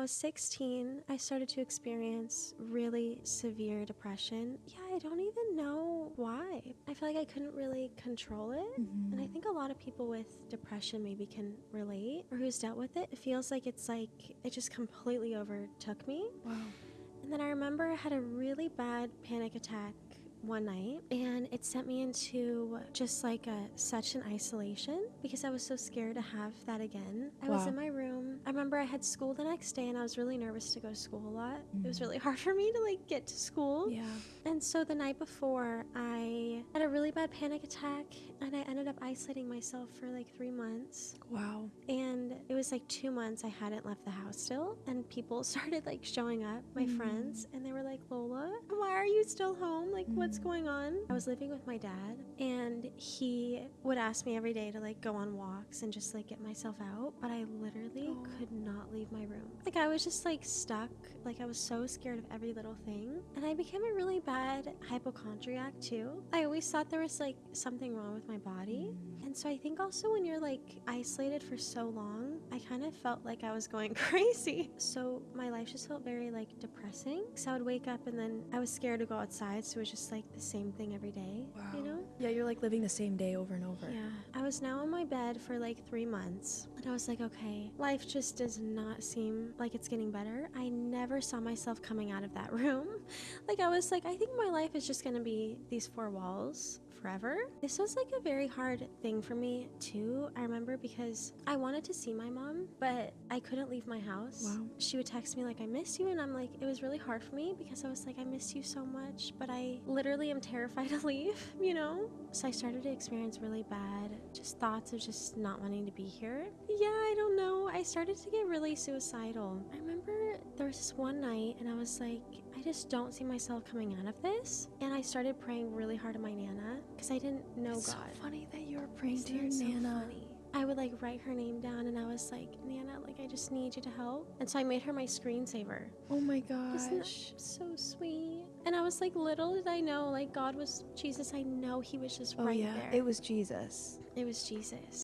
was 16, I started to experience really severe depression. Yeah, I don't even know why. I feel like I couldn't really control it. And I think a lot of people with depression maybe can relate, or who's dealt with it. It feels like it just completely overtook me. Wow. And then I remember I had a really bad panic attack one night, and it sent me into just like such an isolation because I was so scared to have that again. I was Wow. in my room. I remember I had school the next day, and I was really nervous to go to school a lot. It was really hard for me to like get to school. Yeah. And so the night before, I had a really bad panic attack, and I ended up isolating myself for like 3 months. Wow. And it was like 2 months I hadn't left the house still, and people started like showing up, my friends, and they were like, Lola, why are you still home? Like, what's going on? I was living with my dad, and he would ask me every day to like go on walks and just like get myself out, but I literally could not leave my room. Like, I was just like stuck. Like, I was so scared of every little thing, and I became a really bad hypochondriac too. I always thought there was like something wrong with my body. And so I think also when you're like isolated for so long, I kind of felt like I was going crazy. So my life just felt very like depressing. So I would wake up and then I was scared to go outside. So it was just like the same thing every day, Wow. you know? Yeah, you're like living the same day over and over. Yeah. I was now in my bed for like 3 months. And I was like, okay, life just does not seem like it's getting better. I never saw myself coming out of that room. Like, I was like, I think my life is just going to be these 4 walls forever. This was like a very hard thing for me too. I remember because I wanted to see my mom, but I couldn't leave my house. Wow. She would text me like, I miss you, and I'm like, it was really hard for me because I was like, I miss you so much, but I literally am terrified to leave, you know? So I started to experience really bad just thoughts of just not wanting to be here. Yeah, I don't know. I started to get really suicidal. I remember there was this one night and I was like, I just don't see myself coming out of this. And I started praying really hard to my Nana because I didn't know It's God. so funny that you were praying to Isn't your that so Nana. funny? I would like write her name down and I was like, Nana, like I just need you to help. And so I made her my screensaver. Oh my Isn't gosh. that so sweet? And I was like, little did I know, like God was Jesus. I know he was just Oh right yeah, there. it was Jesus. It was Jesus.